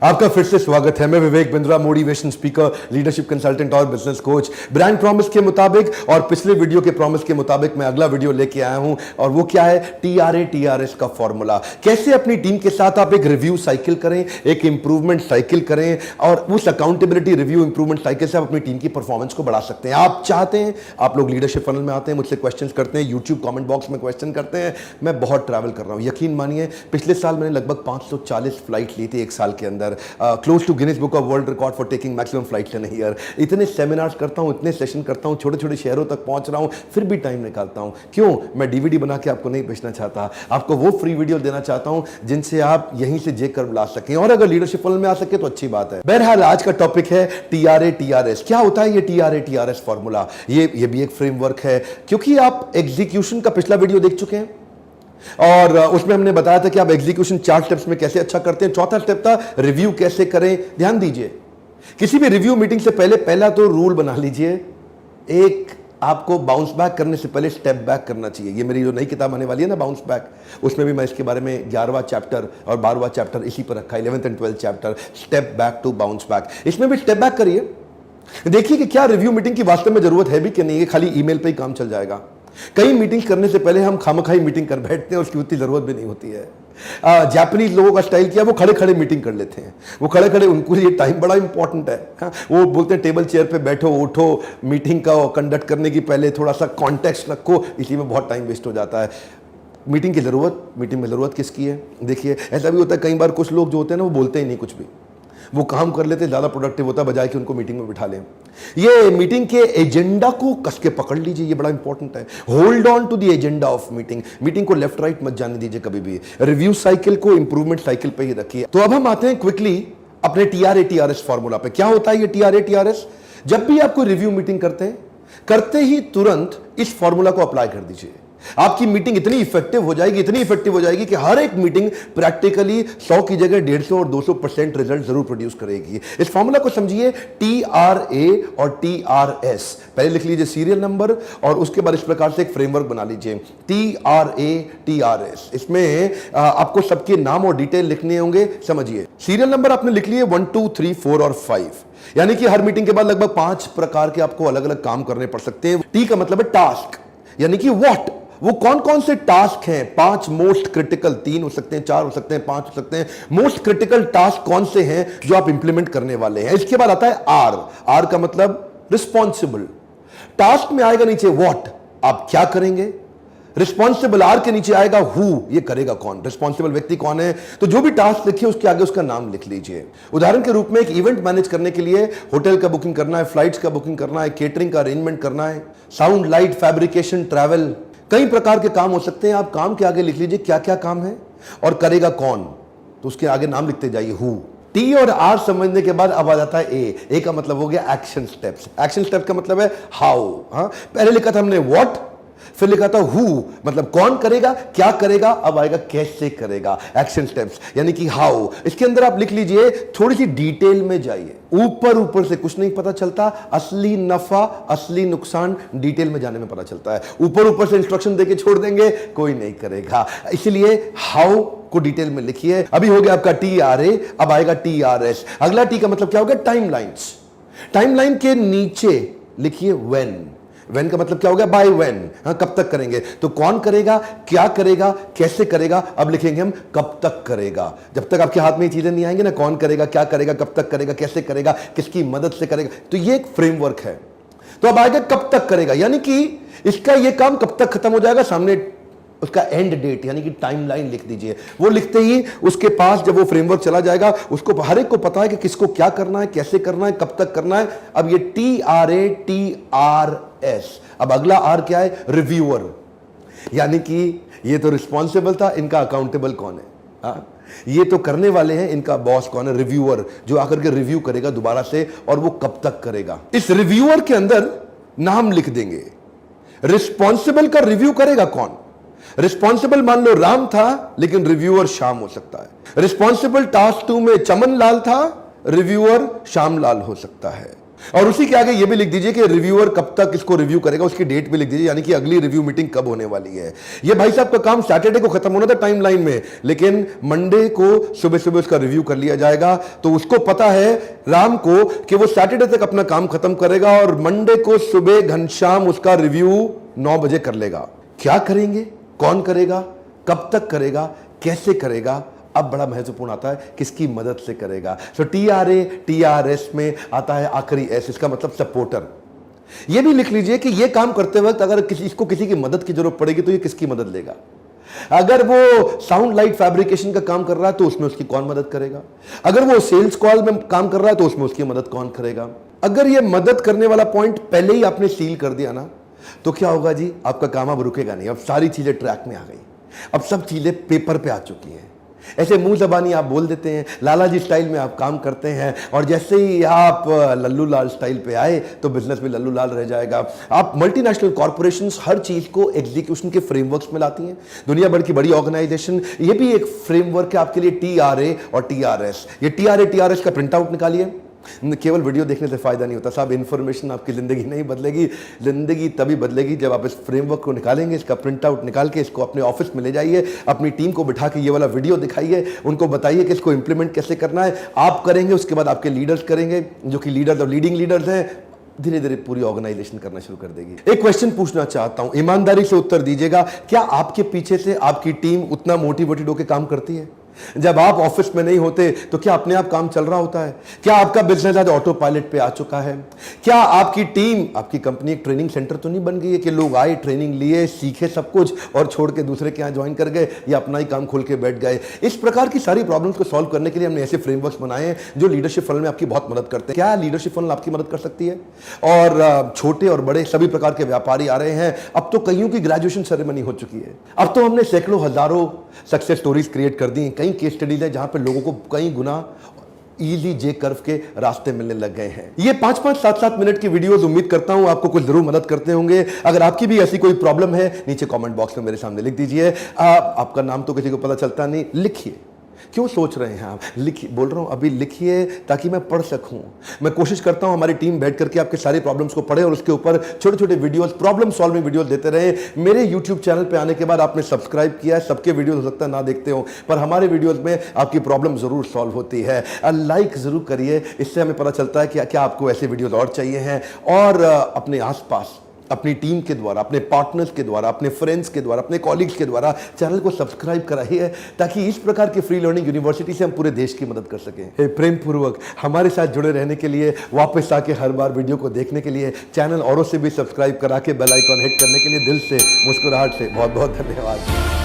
आपका फिर से स्वागत है। मैं Vivek Bindra, motivation speaker, leadership consultant और बिजनेस कोच। ब्रांड प्रॉमिस के मुताबिक और पिछले वीडियो के प्रॉमिस के मुताबिक मैं अगला वीडियो लेके आया हूं और वो क्या है, टीआरए टीआरएस का फॉर्मूला। कैसे अपनी टीम के साथ आप एक रिव्यू साइकिल करें, एक इंप्रूवमेंट साइकिल करें और उस अकाउंटेबिलिटी रिव्यू इंप्रूवमेंट साइकिल से आप अपनी टीम की परफॉर्मेंस को बढ़ा सकते हैं। आप चाहते हैं, आप लोग लीडरशिप फनल में आते हैं, मुझसे क्वेश्चन करते हैं, यूट्यूब कॉमेंट बॉक्स में क्वेश्चन करते हैं। मैं बहुत ट्रैवल कर रहा हूं, यकीन मानिए पिछले साल मैंने लगभग 540 फ्लाइट ली थी एक साल के अंदर, close to Guinness book of world record for taking maximum flights in a year. इतने सेमिनार्स करता हूं, इतने सेशन करता हूं, छोटे छोटे शहरों तक पहुंच रहा हूं, फिर भी टाइम निकालता हूं। क्यों? मैं डीवीडी बना के आपको नहीं बेचना चाहता, आपको वो फ्री वीडियो देना चाहता हूं जिनसे आप यहीं से जे कर ला सकें और अगर लीडरशिप फनल में आ सके तो अच्छी बात है। बहरहाल आज का टॉपिक है टीआरए टीआरएस। क्या होता है ये टीआरए टीआरएस फॉर्मूला? ये भी एक फ्रेमवर्क है, क्योंकि आप एग्जीक्यूशन का पिछला वीडियो देख चुके हैं और उसमें हमने बताया था कि आप एग्जीक्यूशन 4 स्टेप्स में कैसे अच्छा करते हैं। चौथा स्टेप था रिव्यू कैसे करें। ध्यान दीजिए, किसी भी रिव्यू मीटिंग से पहले पहला तो रूल बना लीजिए, एक आपको बाउंस बैक करने से पहले स्टेप बैक करना चाहिए। ये मेरी जो नई किताब आने वाली है ना, बाउंस बैक, उसमें भी मैं इसके बारे में 11वां चैप्टर और 12वां चैप्टर इसी पर रखा है, 11th and 12th chapter, step back to bounce back. इसमें भी स्टेप बैक करिए, देखिए कि क्या रिव्यू मीटिंग की वास्तव में जरूरत है भी कि नहीं, खाली ईमेल पे ही काम चल जाएगा। कई मीटिंग करने से पहले हम खामखाई मीटिंग कर बैठते हैं, उसकी उतनी जरूरत भी नहीं होती है। जापानीज लोगों का स्टाइल क्या, वो खड़े खड़े मीटिंग कर लेते हैं, वो खड़े खड़े, उनको ये टाइम बड़ा इंपॉर्टेंट है। वो बोलते हैं टेबल चेयर पे बैठो, उठो, मीटिंग का कंडक्ट करने की पहले थोड़ा सा कॉन्टेक्स्ट रखो, इसी में बहुत टाइम वेस्ट हो जाता है। मीटिंग में ज़रूरत किसकी है? देखिए ऐसा भी होता है, कई बार कुछ लोग जो होते हैं ना, वो बोलते ही नहीं कुछ भी, वो काम कर लेते, ज़्यादा प्रोडक्टिव होता है बजाय कि उनको मीटिंग में बिठा लें। ये मीटिंग के एजेंडा को कस के पकड़ लीजिए, ये बड़ा इंपॉर्टेंट है। Hold on to the agenda of meeting. Meeting को लेफ्ट राइट मत जाने दीजिए कभी भी। रिव्यू साइकिल को इंप्रूवमेंट साइकिल पे ही रखिए। तो अब हम आते हैं क्विकली अपने टीआरए टीआरएस फॉर्मूला पे। क्या होता है ये टीआरए टीआरएस? जब भी आप कोई रिव्यू मीटिंग करते हैं, करते ही तुरंत इस फॉर्मूला को अप्लाई कर दीजिए। आपकी मीटिंग इतनी इफेक्टिव हो जाएगी कि हर एक मीटिंग प्रैक्टिकली 100 की जगह 150 और 200% रिजल्ट जरूर प्रोड्यूस करेगी। इस फॉर्मूला को समझिए, टीआरए और टीआरएस। पहले लिख लीजिए सीरियल नंबर और उसके बाद इस प्रकार से एक फ्रेमवर्क बना लीजिए, टीआरए टीआरएस। इसमें आपको सबके नाम और डिटेल लिखने होंगे। समझिए, सीरियल नंबर आपने लिख लिए 1 2 3 4 और 5, यानी कि हर मीटिंग के बाद लगभग 5 प्रकार के आपको अलग अलग काम करने पड़ सकते हैं। टी का मतलब है टास्क, यानी कि व्हाट, वो कौन कौन से टास्क हैं। 5 मोस्ट क्रिटिकल, 3 हो सकते हैं, 4 हो सकते हैं, 5 हो सकते हैं। मोस्ट क्रिटिकल टास्क कौन से हैं जो आप इंप्लीमेंट करने वाले हैं। इसके बाद आता है आर। आर का मतलब रिस्पॉन्सिबल। टास्क में आएगा नीचे व्हाट, आप क्या करेंगे। रिस्पॉन्सिबल आर के नीचे आएगा हु, ये करेगा कौन, रिस्पॉन्सिबल व्यक्ति कौन है। तो जो भी टास्क लिखिए उसके आगे उसका नाम लिख लीजिए। उदाहरण के रूप में एक इवेंट मैनेज करने के लिए होटल का बुकिंग करना है, फ्लाइट्स का बुकिंग करना है, केटरिंग का अरेंजमेंट करना है, साउंड लाइट फैब्रिकेशन, ट्रैवल, कई प्रकार के काम हो सकते हैं। आप काम के आगे लिख लीजिए क्या क्या काम है और करेगा कौन, तो उसके आगे नाम लिखते जाइए हु। टी और आर समझने के बाद अब आ जाता है ए। ए का मतलब हो गया एक्शन स्टेप्स। एक्शन स्टेप का मतलब है हाउ। पहले लिखा था हमने व्हाट, फिर लिखा था हु, मतलब कौन करेगा, क्या करेगा, अब आएगा कैसे करेगा। एक्शन स्टेप्स यानी कि हाउ। इसके अंदर आप लिख लीजिए, थोड़ी सी डिटेल में जाइए। ऊपर से कुछ नहीं पता चलता, असली नफा असली नुकसान डिटेल में जाने में पता चलता है। ऊपर से इंस्ट्रक्शन देके छोड़ देंगे, कोई नहीं करेगा। इसलिए हाउ को डिटेल में लिखिए। अभी हो गया आपका टीआरए, अब आएगा टीआरएस। अगला टी का मतलब क्या हो गया, टाइमलाइंस। टाइमलाइन के नीचे लिखिए व्हेन। व्हेन का मतलब क्या हो गया, बाय व्हेन, कब तक करेंगे। तो कौन करेगा, क्या करेगा, कैसे करेगा। अब लिखेंगे हम कब तक करेगा। जब तक आपके हाथ में ये चीजें नहीं आएंगी ना, कौन करेगा, क्या करेगा, कब तक करेगा, कैसे करेगा, किसकी मदद से करेगा, तो ये एक फ्रेमवर्क है। तो अब आएगा कब तक करेगा, यानी कि इसका ये काम कब तक खत्म हो जाएगा, सामने उसका एंड डेट यानी कि टाइमलाइन लिख दीजिए। वो लिखते ही उसके पास जब वो फ्रेमवर्क चला जाएगा, उसको हर एक को पता है कि किसको क्या करना है, कैसे करना है, कब तक करना है। अब ये टीआरए टीआरएस। अब अगला आर क्या है, रिव्यूअर, यानी कि ये तो रिस्पॉन्सिबल था, इनका अकाउंटेबल कौन है। ये तो करने वाले हैं, इनका बॉस कौन है, रिव्यूअर, जो आकर के रिव्यू करेगा दोबारा से, और वो कब तक करेगा। इस रिव्यूअर के अंदर नाम लिख देंगे। रिस्पॉन्सिबल का रिव्यू करेगा कौन। रिस्पॉन्सिबल मान लो राम था, लेकिन रिव्यूअर श्याम हो सकता है। रिस्पॉन्सिबल टास्क 2 में चमन लाल था, रिव्यूअर श्याम लाल हो सकता है। और उसी के आगे ये भी लिख दीजिए कि रिव्यूअर कब तक इसको रिव्यू करेगा, उसकी डेट भी लिख दीजिए, यानी कि अगली रिव्यू मीटिंग कब होने वाली है। ये भाई साहब का काम सैटरडे को खत्म होना था टाइमलाइन में, लेकिन मंडे को सुबह सुबह उसका रिव्यू कर लिया जाएगा। तो उसको पता है राम को कि वो सैटरडे तक अपना काम खत्म करेगा और मंडे को सुबह घनश्याम उसका रिव्यू 9 बजे कर लेगा। क्या करेंगे, कौन करेगा, कब तक करेगा, कैसे करेगा, अब बड़ा महत्वपूर्ण आता है किसकी मदद से करेगा। सो TRA TRS में आता है आखिरी S, इसका मतलब सपोर्टर। यह भी लिख लीजिए कि यह काम करते वक्त अगर इसको किसी की मदद की जरूरत पड़ेगी तो ये किसकी मदद लेगा। अगर वो साउंड लाइट फैब्रिकेशन का काम कर रहा है तो उसमें उसकी कौन मदद करेगा। अगर वो सेल्स कॉल में काम कर रहा है तो उसमें उसकी मदद कौन करेगा। अगर ये मदद करने वाला पॉइंट पहले ही आपने सील कर दिया ना, तो क्या होगा जी, आपका काम अब रुकेगा नहीं। अब सारी चीजें ट्रैक में आ गई, अब सब चीजें पेपर पे आ चुकी हैं। ऐसे मुंह जबानी आप बोल देते हैं, लाला जी स्टाइल में आप काम करते हैं, और जैसे ही आप लल्लू लाल स्टाइल पे आए तो बिजनेस भी लल्लू लाल रह जाएगा। आप मल्टीनेशनल कॉर्पोरेशंस हर चीज को एग्जीक्यूशन के फ्रेमवर्क्स में लाती हैं। दुनिया भर की बड़ी ऑर्गेनाइजेशन, ये भी एक फ्रेमवर्क है आपके लिए, TRA और TRS। ये TRA TRS का प्रिंट आउट निकालिए। केवल वीडियो देखने से फायदा नहीं होता साहब, इंफॉर्मेशन आपकी जिंदगी नहीं बदलेगी। जिंदगी तभी बदलेगी जब आप इस फ्रेमवर्क को निकालेंगे, इसका प्रिंट आउट निकाल के इसको अपने ऑफिस में ले जाइए, अपनी टीम को बिठा के ये वाला वीडियो दिखाइए, उनको बताइए कि इसको इंप्लीमेंट कैसे करना है। आप करेंगे, उसके बाद आपके लीडर्स करेंगे, जो कि लीडर्स और लीडिंग लीडर्स हैं। धीरे धीरे पूरी ऑर्गेनाइजेशन करना शुरू कर देगी। एक क्वेश्चन पूछना चाहता हूं, ईमानदारी से उत्तर दीजिएगा। क्या आपके पीछे से आपकी टीम उतना मोटिवेटेड होकर काम करती है? जब आप ऑफिस में नहीं होते तो क्या अपने आप काम चल रहा होता है? क्या आपका बिजनेस आज ऑटो पायलट पे आ चुका है? क्या आपकी टीम, आपकी कंपनी एक ट्रेनिंग सेंटर तो नहीं बन गई है कि लोग आए, ट्रेनिंग लिए, सीखे सब कुछ और छोड़ के दूसरे के यहाँ ज्वाइन कर गए या अपना ही काम खोल के बैठ गए? इस प्रकार की सारी प्रॉब्लम्स को सॉल्व करने के लिए हमने ऐसे फ्रेमवर्क्स बनाए हैं जो लीडरशिप फनल में आपकी बहुत मदद करते हैं। क्या लीडरशिप फनल आपकी मदद कर सकती है? और छोटे और बड़े सभी प्रकार के व्यापारी आ रहे हैं। अब तो कईयों की ग्रेजुएशन सेरेमनी हो चुकी है। अब तो हमने सैकड़ों हजारों सक्सेस स्टोरीज क्रिएट कर दी हैं। कई केस स्टडीज है जहां पे लोगों को कई गुना इजी जे कर्व के रास्ते मिलने लग गए हैं। ये 5-5, 7-7 मिनट की वीडियोस उम्मीद करता हूं आपको कुछ जरूर मदद करते होंगे। अगर आपकी भी ऐसी कोई प्रॉब्लम है, नीचे कमेंट बॉक्स में मेरे सामने लिख दीजिए। आपका नाम तो किसी को पता चलता नहीं, लिखिए। क्यों सोच रहे हैं आप? लिखिए, बोल रहा हूं अभी लिखिए ताकि मैं पढ़ सकूं। मैं कोशिश करता हूं हमारी टीम बैठ करके आपके सारे प्रॉब्लम्स को पढ़े और उसके ऊपर छोटे छोटे वीडियोस, प्रॉब्लम सॉल्विंग वीडियोस देते रहे। मेरे यूट्यूब चैनल पे आने के बाद आपने सब्सक्राइब किया है, सबके वीडियोस हो सकता है ना देखते हो, पर हमारे वीडियोस में आपकी प्रॉब्लम जरूर सॉल्व होती है। लाइक जरूर करिए, इससे हमें पता चलता है कि क्या आपको ऐसे वीडियोस और चाहिए हैं। और अपने आसपास अपनी टीम के द्वारा, अपने पार्टनर्स के द्वारा, अपने फ्रेंड्स के द्वारा, अपने कॉलीग्स के द्वारा चैनल को सब्सक्राइब कराइए ताकि इस प्रकार की फ्री लर्निंग यूनिवर्सिटी से हम पूरे देश की मदद कर सकें। प्रेम पूर्वक हमारे साथ जुड़े रहने के लिए, वापस आके हर बार वीडियो को देखने के लिए, चैनल औरों से भी सब्सक्राइब करा के बेल आइकॉन हिट करने के लिए दिल से, मुस्कुराहट से बहुत बहुत धन्यवाद।